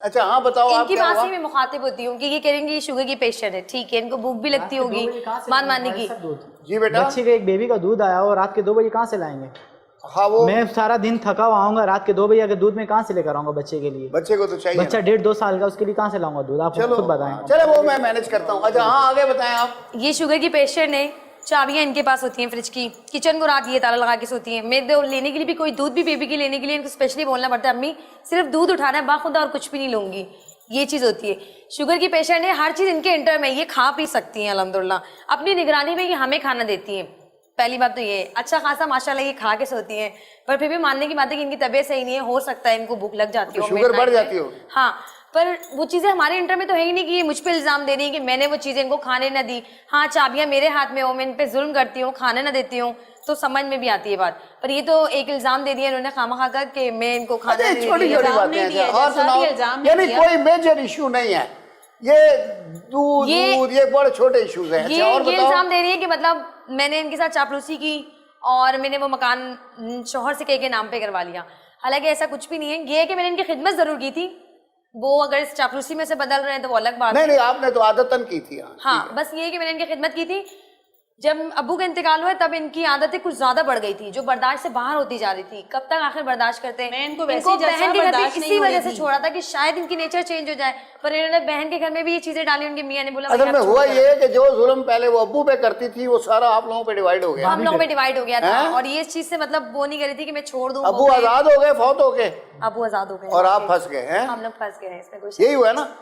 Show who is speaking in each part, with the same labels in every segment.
Speaker 1: अच्छा हाँ बताओ आप
Speaker 2: इनकी
Speaker 1: क्या
Speaker 2: बात
Speaker 1: हुआ?
Speaker 2: से मैं मुखातिब होती हूँ कि ये कहेंगे ये शुगर की पेशेंट है, ठीक है, इनको भूख भी लगती होगी मान मानने की।
Speaker 1: जी बेटा।
Speaker 3: बच्चे के एक बेबी का दूध आया और रात के 2 बजे कहाँ से लाएंगे?
Speaker 1: हाँ वो
Speaker 3: मैं सारा दिन थका हुआ आऊंगा, रात के 2 बजे अगर दूध में कहाँ से लेकर आऊंगा बच्चे के लिए?
Speaker 1: बच्चे को तो चाहिए
Speaker 3: बच्चा 1.5-2 साल का, उसके लिए कहाँ से लाऊंगा दूध? आप खुद बताएं।
Speaker 1: चलो वो मैं मैनेज करता हूँ। अच्छा हाँ आगे बताएं आप।
Speaker 2: ये शुगर की पेशेंट है, चाबियां इनके पास होती हैं फ्रिज की, किचन को रात ये ताला लगा के सोती हैं। मेरे को लेने के लिए भी कोई दूध भी बेबी के लेने के लिए इनको स्पेशली बोलना पड़ता है, अम्मी सिर्फ दूध उठाना है बाखुदा और कुछ भी नहीं लूंगी, ये चीज होती है। शुगर की पेशेंट है, हर चीज इनके इंटर में, ये खा पी सकती हैं अल्हम्दुलिल्लाह, अपनी निगरानी में ये हमें खाना देती हैं। पहली बात तो ये अच्छा खासा माशाल्लाह ये खा के सोती हैं, पर फिर भी मानने की बात है कि इनकी तबीयत सही नहीं है, हो सकता है इनको भूख लग जाती हो,
Speaker 1: शुगर बढ़ जाती हो।
Speaker 2: हाँ, पर वो चीजें हमारे इंटर में तो है ही नहीं कि ये मुझ पे इल्जाम दे रही है कि मैंने वो चीजें इनको खाने ना दी। हाँ, चाबियां मेरे हाथ में हो, मैं इन पे जुल्म करती हूँ, खाने ना देती हूँ, तो समझ में भी आती है बात। पर ये तो एक इल्जाम दे दिया इन्होंने खामा कर कि मैं इनको खाना
Speaker 1: छोटी छोटी बातें हैं। और सुनाओ, यानी कोई मेजर इशू नहीं है ये, दूध ये बड़े छोटे इश्यूज हैं। अच्छा और
Speaker 2: ये इल्जाम दे रही है कि मतलब मैंने इनके साथ चापलूसी की और मैंने वो मकान शोहर से के नाम पे करवा लिया। हालांकि ऐसा कुछ भी नहीं है, ये है कि मैंने इनकी खिदमत जरूर की थी। वो अगर इस चापलूसी में से बदल रहे हैं तो वो अलग बात है।
Speaker 1: नहीं आपने तो आदतन की थी।
Speaker 2: हाँ बस ये है कि मैंने इनकी खिदमत की थी। जब अब्बू का इंतकाल हुआ तब इनकी आदतें कुछ ज्यादा बढ़ गई थी, जो बर्दाश्त से बाहर होती जा रही थी। कब तक आखिर बर्दाश्त करते हैं?
Speaker 4: इनको
Speaker 2: बहन के घर में इसी वजह से
Speaker 4: थी।
Speaker 2: छोड़ा था कि शायद इनकी नेचर चेंज हो जाए, पर इन्होंने बहन के घर में भी ये चीजें डाली। उनके मियां ने बोला
Speaker 1: असल में हुआ ये कि जो जुल्म पहले वो अब्बू पे करती थी वो सारा आप लोगों पे डिवाइड हो गया,
Speaker 2: हम लोगों में डिवाइड हो गया था। और ये इस चीज से मतलब वो नहीं करी थी कि मैं छोड़ दूं।
Speaker 1: अब्बू आजाद हो गए, फौत हो गए,
Speaker 2: अब्बू आजाद हो गए
Speaker 1: और आप फंस गए हैं।
Speaker 2: हम लोग फंस गए हैं, इसमें कुछ
Speaker 1: यही हुआ ना।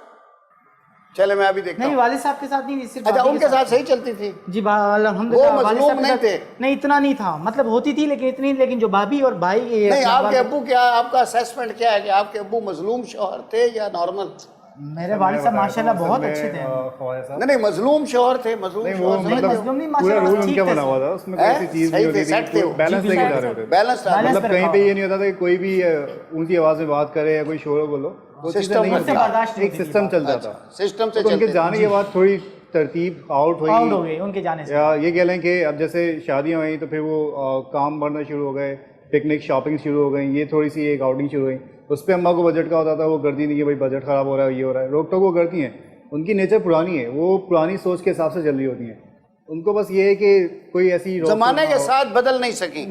Speaker 1: चले मैं अभी देखता
Speaker 3: नहीं,
Speaker 1: हूं।
Speaker 3: वालिद साहब के साथ नहीं, सिर्फ
Speaker 1: अच्छा उनके साथ सही चलती थी
Speaker 3: जी अल्हम्दुलिल्लाह।
Speaker 1: वो
Speaker 3: वालिद
Speaker 1: मजलूम
Speaker 3: साहब के
Speaker 1: नहीं
Speaker 3: साथ
Speaker 1: थे?
Speaker 3: नहीं, इतना नहीं था, मतलब होती थी लेकिन इतनी, लेकिन जो भाभी और भाई
Speaker 1: नहीं आपके अब्बू क्या, आपका असेसमेंट क्या है कि आपके अब्बू मजलूम शौहर थे या नॉर्मल?
Speaker 3: मेरे वालिद साहब माशाल्लाह बहुत अच्छे थे।
Speaker 1: नहीं मजलूम शौहर थे, मजलूम शौहर
Speaker 3: मजलूम नहीं,
Speaker 5: पूरा रूल
Speaker 3: माशाल्लाह
Speaker 5: उनका बना हुआ था, उसमें कोई ऐसी चीज नहीं होती थी, बैलेंस लेके जा रहे होते।
Speaker 1: बैलेंस था,
Speaker 5: मतलब कहीं पे ये नहीं होता था कि कोई भी ऊंची आवाज में बात करे या कोई शोर बोलो, वो चीजें नहीं होती, एक सिस्टम चल जाता।
Speaker 1: सिस्टम से
Speaker 5: उनके जाने के बाद थोड़ी तरतीब आउट
Speaker 3: हो गई उनके जाने से।
Speaker 5: या ये कह लें कि अब जैसे शादियां हुई तो फिर वो काम बढ़ना शुरू हो गए, पिकनिक शॉपिंग शुरू हो गई, ये थोड़ी सी एक आउटिंग शुरू हुई। उस पर अम्मा को बजट का होता था, वो करती नहीं कि भाई बजट खराब हो रहा है, ये हो रहा है, रोक टोक वो करती हैं। उनकी नेचर पुरानी है, वो पुरानी सोच के हिसाब से चल रही होती हैं। उनको बस ये है कि कोई ऐसी
Speaker 1: जमाने के साथ बदल नहीं सकी।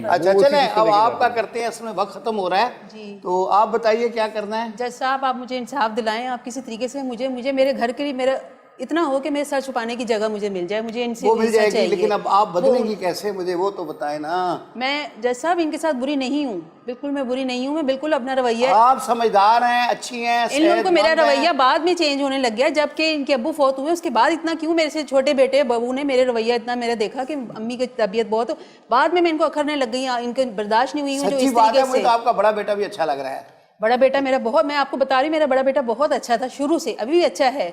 Speaker 1: अच्छा चले अब आपका करते हैं, इसमें वक्त खत्म हो रहा है तो आप बताइए क्या करना है।
Speaker 4: जज साहब आप मुझे इंसाफ दिलाएं, आप किसी तरीके से मुझे मेरे घर के लिए मेरा इतना हो कि मेरे सर छुपाने की जगह मुझे मिल जाए, मुझे इनसे
Speaker 1: वो मिल जाएगी, लेकिन अब आप बदलेंगी कैसे, मुझे वो तो बताएं ना।
Speaker 4: मैं जज साहब इनके साथ बुरी नहीं हूँ, बिल्कुल मैं बुरी नहीं हूँ, मैं बिल्कुल अपना रवैया,
Speaker 1: आप समझदार हैं, अच्छी हैं,
Speaker 4: इन लोगों को मेरा रवैया बाद में चेंज होने लग गया, जबकि इनके अब्बू फौत हुए उसके बाद इतना क्यों मेरे से छोटे बेटे बबू ने मेरे रवैया इतना मेरा देखा कि अम्मी की तबीयत बहुत, बाद में मैं इनको अखरने लग गई, इनको बर्दाश्त नहीं हुई।
Speaker 1: सच्ची बात है, मुझे तो आपका बड़ा बेटा भी अच्छा लग रहा है।
Speaker 4: बड़ा बेटा मेरा बहुत, मैं आपको बता रही हूँ मेरा बड़ा बेटा बहुत अच्छा था शुरू से, अभी भी अच्छा है।